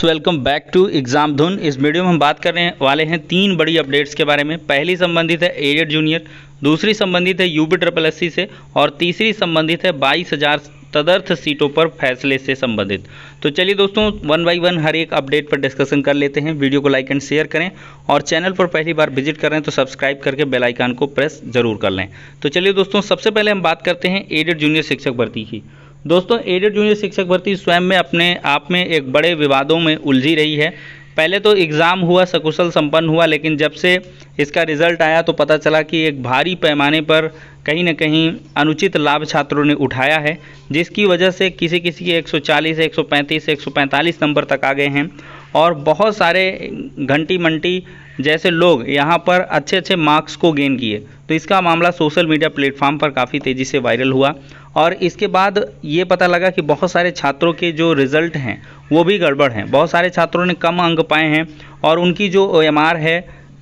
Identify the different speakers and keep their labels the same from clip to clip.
Speaker 1: Welcome back to exam धुन। इस video में हम बात करने वाले हैं तीन बड़ी अपडेट्स के बारे में। पहली संबंधित है एडेड जूनियर, दूसरी संबंधित है यूपी से और तीसरी संबंधित है 22,000 तदर्थ सीटों पर फैसले से संबंधित। तो चलिए दोस्तों, वन बाय वन हर एक अपडेट पर डिस्कशन कर लेते हैं। वीडियो को लाइक एंड शेयर करें और चैनल पर पहली बार विजिट कर रहे हैं तो सब्सक्राइब करके बेल आइकन को प्रेस जरूर कर लें। तो चलिए दोस्तों, सबसे पहले हम बात करते हैं एडेड जूनियर शिक्षक भर्ती की। दोस्तों, एडेड जूनियर शिक्षक भर्ती स्वयं में अपने आप में एक बड़े विवादों में उलझी रही है। पहले तो एग्ज़ाम हुआ, सकुशल संपन्न हुआ, लेकिन जब से इसका रिज़ल्ट आया तो पता चला कि एक भारी पैमाने पर कहीं न कहीं अनुचित लाभ छात्रों ने उठाया है, जिसकी वजह से किसी किसी के 140, 135, 145 नंबर तक आ गए हैं और बहुत सारे घंटी मंटी जैसे लोग यहाँ पर अच्छे अच्छे मार्क्स को गेन किए। तो इसका मामला सोशल मीडिया प्लेटफॉर्म पर काफ़ी तेज़ी से वायरल हुआ और इसके बाद ये पता लगा कि बहुत सारे छात्रों के जो रिज़ल्ट हैं वो भी गड़बड़ हैं। बहुत सारे छात्रों ने कम अंक पाए हैं और उनकी जो OMR है,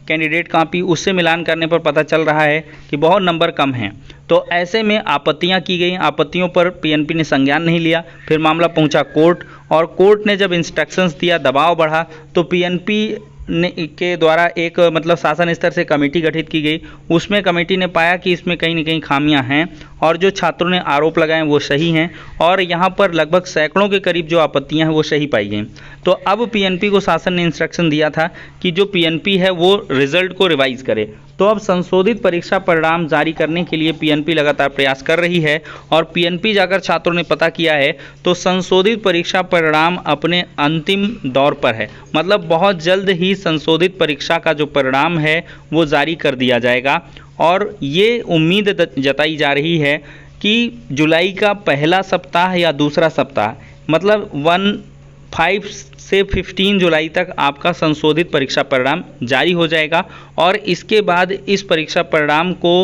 Speaker 1: कैंडिडेट कॉपी, उससे मिलान करने पर पता चल रहा है कि बहुत नंबर कम हैं। तो ऐसे में आपत्तियां की गई। आपत्तियों पर PNP ने संज्ञान नहीं लिया। फिर मामला पहुंचा कोर्ट और कोर्ट ने जब इंस्ट्रक्शंस दिया, दबाव बढ़ा, तो PNP के द्वारा एक शासन स्तर से कमेटी गठित की गई। उसमें कमेटी ने पाया कि इसमें कहीं न कहीं खामियां हैं और जो छात्रों ने आरोप लगाए वो सही हैं और यहाँ पर लगभग सैकड़ों के करीब जो आपत्तियां हैं वो सही पाई गई। तो अब PNP को शासन ने इंस्ट्रक्शन दिया था कि जो PNP है वो रिज़ल्ट को रिवाइज़ करे। तो अब संशोधित परीक्षा परिणाम जारी करने के लिए PNP लगातार प्रयास कर रही है और PNP जाकर छात्रों ने पता किया है तो संशोधित परीक्षा परिणाम अपने अंतिम दौर पर है। मतलब बहुत जल्द ही संशोधित परीक्षा का जो परिणाम है वो जारी कर दिया जाएगा और ये उम्मीद जताई जा रही है कि जुलाई का पहला सप्ताह या दूसरा सप्ताह, मतलब 5 से 15 जुलाई तक आपका संशोधित परीक्षा परिणाम जारी हो जाएगा और इसके बाद इस परीक्षा परिणाम को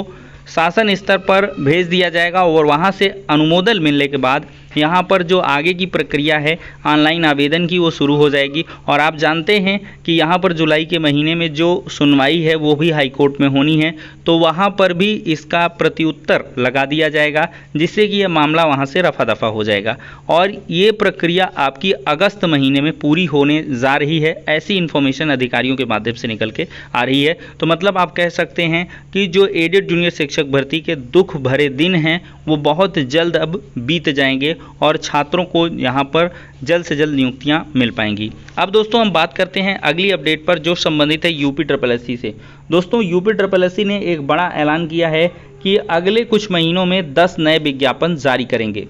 Speaker 1: शासन स्तर पर भेज दिया जाएगा और वहां से अनुमोदन मिलने के बाद यहाँ पर जो आगे की प्रक्रिया है ऑनलाइन आवेदन की वो शुरू हो जाएगी। और आप जानते हैं कि यहाँ पर जुलाई के महीने में जो सुनवाई है वो भी हाई कोर्ट में होनी है, तो वहाँ पर भी इसका प्रत्युत्तर लगा दिया जाएगा जिससे कि यह मामला वहाँ से रफा दफा हो जाएगा और ये प्रक्रिया आपकी अगस्त महीने में पूरी होने जा रही है। ऐसी इन्फॉर्मेशन अधिकारियों के माध्यम से निकल के आ रही है। तो मतलब आप कह सकते हैं कि जो एडेड जूनियर शिक्षक भर्ती के दुख भरे दिन हैं वो बहुत जल्द अब बीत जाएंगे और छात्रों को यहाँ पर जल्द से जल्द नियुक्तियाँ मिल पाएंगी। अब दोस्तों हम बात करते हैं अगली अपडेट पर जो संबंधित है UPSSC से। दोस्तों, UPSSC ने एक बड़ा ऐलान किया है कि अगले कुछ महीनों में 10 नए विज्ञापन जारी करेंगे।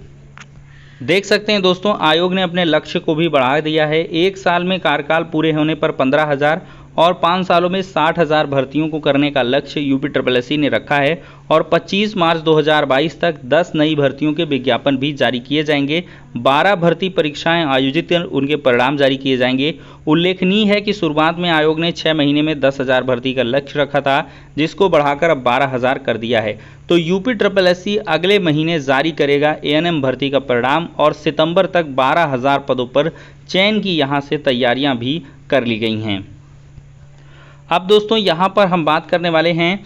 Speaker 1: देख सकते हैं दोस्तों, आयोग ने अपने लक्ष्य को भी बढ़ा दिया है। 1 साल में कार्यकाल पूरे होने पर 15,000 और 5 सालों में 60,000 भर्तियों को करने का लक्ष्य UPSSC ने रखा है और 25 मार्च 2022 तक 10 नई भर्तियों के विज्ञापन भी जारी किए जाएंगे। 12 भर्ती परीक्षाएं आयोजित कर उनके परिणाम जारी किए जाएंगे। उल्लेखनीय है कि शुरुआत में आयोग ने 6 महीने में 10,000 भर्ती का लक्ष्य रखा था, जिसको बढ़ाकर अब 12,000 कर दिया है। तो UPSSC अगले महीने जारी करेगा ANM भर्ती का परिणाम और सितंबर तक 12,000 पदों पर चयन की यहाँ से तैयारियाँ भी कर ली गई हैं। अब दोस्तों यहाँ पर हम बात करने वाले हैं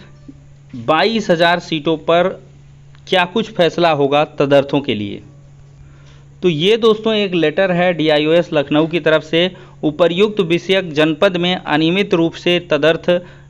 Speaker 1: 22,000 सीटों पर क्या कुछ फैसला होगा तदर्थों के लिए। तो ये दोस्तों एक लेटर है DIOS लखनऊ की तरफ से। उपर्युक्त विषयक जनपद में अनियमित रूप से तदर्थ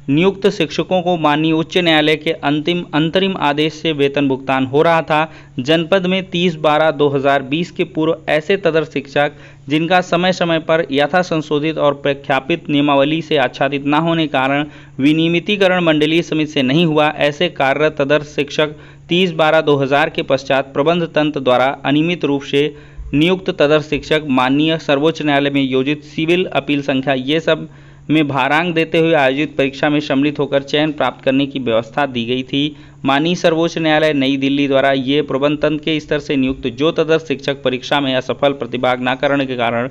Speaker 1: नियुक्त शिक्षकों को माननीय उच्च न्यायालय के अंतरिम आदेश से वेतन भुगतान हो रहा था। जनपद में 30/12/2020 के पूर्व ऐसे तदर्थ शिक्षक जिनका समय समय पर यथा संशोधित और प्रख्यापित नियमावली से आच्छादित न होने कारण विनियमितीकरण मंडलीय समिति से नहीं हुआ, ऐसे कार्यरत तदर्थ शिक्षक 30/12/2000 के पश्चात प्रबंध तंत्र द्वारा अनियमित रूप से नियुक्त तदर्थ शिक्षक माननीय सर्वोच्च न्यायालय में योजित सिविल अपील संख्या ये सब में भारांक देते हुए आयोजित परीक्षा में सम्मिलित होकर चयन प्राप्त करने की व्यवस्था दी गई थी। माननीय सर्वोच्च न्यायालय नई दिल्ली द्वारा ये प्रबंध तंत्र के स्तर से नियुक्त जो तदर्थ शिक्षक परीक्षा में असफल प्रतिभाग न करने के कारण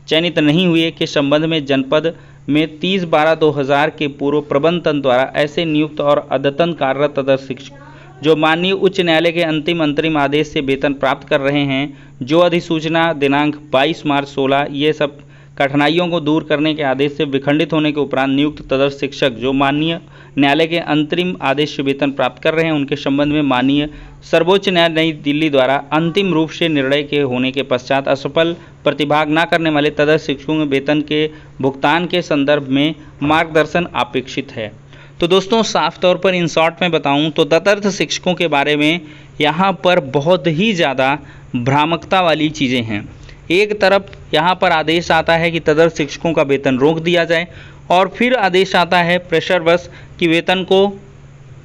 Speaker 1: चयनित नहीं हुए के संबंध में जनपद में 30/12/2000 के पूर्व प्रबंध तंत्र द्वारा ऐसे नियुक्त और अद्यतन कार्यरत तदर्थ शिक्षक जो माननीय उच्च न्यायालय के अंतरिम आदेश से वेतन प्राप्त कर रहे हैं, जो अधिसूचना दिनांक 22 मार्च 16 ये सब कठिनाइयों को दूर करने के आदेश से विखंडित होने के उपरांत नियुक्त तदर्थ शिक्षक जो माननीय न्यायालय के अंतरिम आदेश से वेतन प्राप्त कर रहे हैं, उनके संबंध में माननीय सर्वोच्च न्यायालय नई दिल्ली द्वारा अंतिम रूप से निर्णय के होने के पश्चात असफल प्रतिभाग न करने वाले तदर्थ शिक्षकों के वेतन के भुगतान के संदर्भ में मार्गदर्शन अपेक्षित है। तो दोस्तों, साफ तौर पर इन शॉर्ट में बताऊं तो तदर्थ शिक्षकों के बारे में यहाँ पर बहुत ही ज़्यादा भ्रामकता वाली चीज़ें हैं। एक तरफ यहाँ पर आदेश आता है कि तदर्थ शिक्षकों का वेतन रोक दिया जाए, और फिर आदेश आता है प्रेशरवश कि वेतन को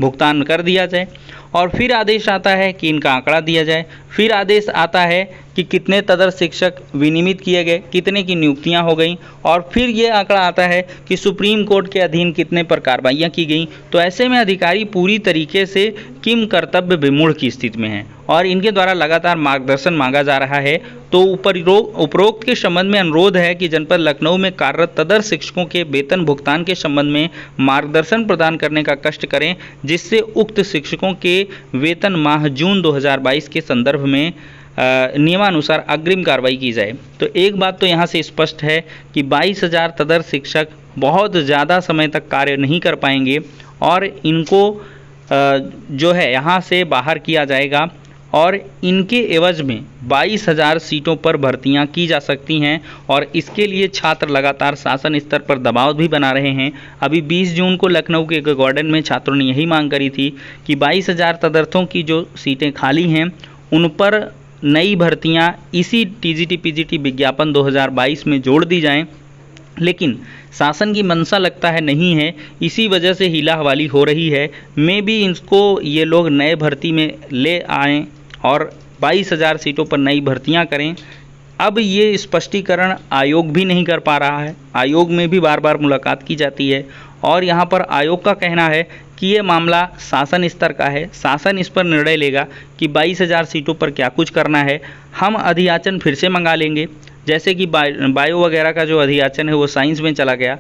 Speaker 1: भुगतान कर दिया जाए, और फिर आदेश आता है कि इनका आंकड़ा दिया जाए, फिर आदेश आता है कि कितने तदर्थ शिक्षक विनियमित किए गए, कितने की नियुक्तियां हो गई, और फिर ये आंकड़ा आता है कि सुप्रीम कोर्ट के अधीन कितने पर कार्रवाइयाँ की गई। तो ऐसे में अधिकारी पूरी तरीके से किम कर्तव्य विमूढ़ की स्थिति में हैं और इनके द्वारा लगातार मार्गदर्शन मांगा जा रहा है। तो उपरोक्त के संबंध में अनुरोध है कि जनपद लखनऊ में कार्यरत तदर्थ शिक्षकों के वेतन भुगतान के संबंध में मार्गदर्शन प्रदान करने का कष्ट करें, जिससे उक्त शिक्षकों के वेतन माह जून 2022 के संदर्भ में नियमानुसार अग्रिम कार्रवाई की जाए। तो एक बात तो यहाँ से स्पष्ट है कि 22,000 तदर्थ शिक्षक बहुत ज़्यादा समय तक कार्य नहीं कर पाएंगे और इनको जो है यहाँ से बाहर किया जाएगा, और इनके एवज में 22,000 सीटों पर भर्तियां की जा सकती हैं, और इसके लिए छात्र लगातार शासन स्तर पर दबाव भी बना रहे हैं। अभी 20 जून को लखनऊ के एक गार्डन में छात्रों ने यही मांग करी थी कि 22,000 तदर्थों की जो सीटें खाली हैं उन पर नई भर्तियां इसी टीजीटी पीजीटी विज्ञापन 2022 में जोड़ दी जाएं, लेकिन शासन की मंशा लगता है नहीं है, इसी वजह से हीला हवाली हो रही है। मे भी इनको ये लोग नए भर्ती में ले आएँ और 22,000 सीटों पर नई भर्तियां करें। अब ये स्पष्टीकरण आयोग भी नहीं कर पा रहा है। आयोग में भी बार बार मुलाकात की जाती है और यहाँ पर आयोग का कहना है कि ये मामला शासन स्तर का है, शासन इस पर निर्णय लेगा कि 22,000 सीटों पर क्या कुछ करना है। हम अधियाचन फिर से मंगा लेंगे, जैसे कि बायो वगैरह का जो अधियाचन है वो साइंस में चला गया,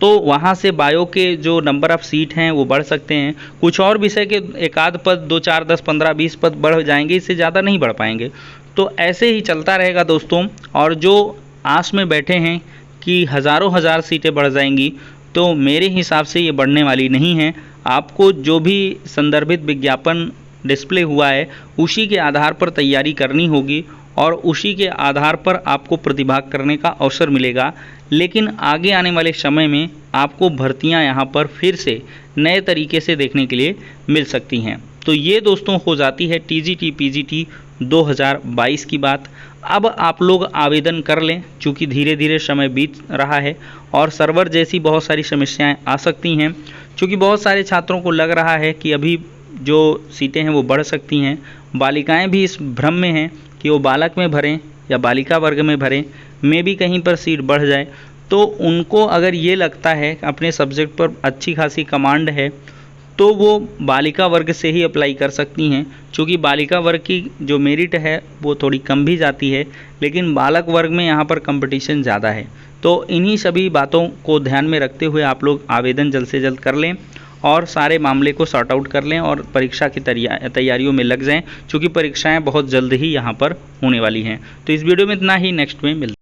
Speaker 1: तो वहाँ से बायो के जो नंबर ऑफ़ सीट हैं वो बढ़ सकते हैं। कुछ और विषय के एक आध पद 2 4 10 15 20 पद बढ़ जाएंगे, इससे ज़्यादा नहीं बढ़ पाएंगे। तो ऐसे ही चलता रहेगा दोस्तों। और जो आस में बैठे हैं कि हज़ारों हज़ार सीटें बढ़ जाएंगी, तो मेरे हिसाब से ये बढ़ने वाली नहीं है। आपको जो भी संदर्भित विज्ञापन डिस्प्ले हुआ है उसी के आधार पर तैयारी करनी होगी और उसी के आधार पर आपको प्रतिभाग करने का अवसर मिलेगा। लेकिन आगे आने वाले समय में आपको भर्तियां यहाँ पर फिर से नए तरीके से देखने के लिए मिल सकती हैं। तो ये दोस्तों हो जाती है टीजीटी पीजीटी 2022 की बात। अब आप लोग आवेदन कर लें, चूँकि धीरे धीरे समय बीत रहा है और सर्वर जैसी बहुत सारी समस्याएं आ सकती हैं। चूँकि बहुत सारे छात्रों को लग रहा है कि अभी जो सीटें हैं वो बढ़ सकती हैं, बालिकाएं भी इस भ्रम में हैं कि वो बालक में भरें या बालिका वर्ग में भरें, में भी कहीं पर सीट बढ़ जाए। तो उनको अगर ये लगता है अपने सब्जेक्ट पर अच्छी खासी कमांड है तो वो बालिका वर्ग से ही अप्लाई कर सकती हैं। चूँकि बालिका वर्ग की जो मेरिट है वो थोड़ी कम भी जाती है, लेकिन बालक वर्ग में यहाँ पर कंपटीशन ज़्यादा है। तो इन्हीं सभी बातों को ध्यान में रखते हुए आप लोग आवेदन जल्द से जल्द कर लें और सारे मामले को सॉर्ट आउट कर लें और परीक्षा की तैयारियों में लग जाएं, क्योंकि परीक्षाएं बहुत जल्द ही यहाँ पर होने वाली हैं। तो इस वीडियो में इतना ही, नेक्स्ट में मिलते हैं।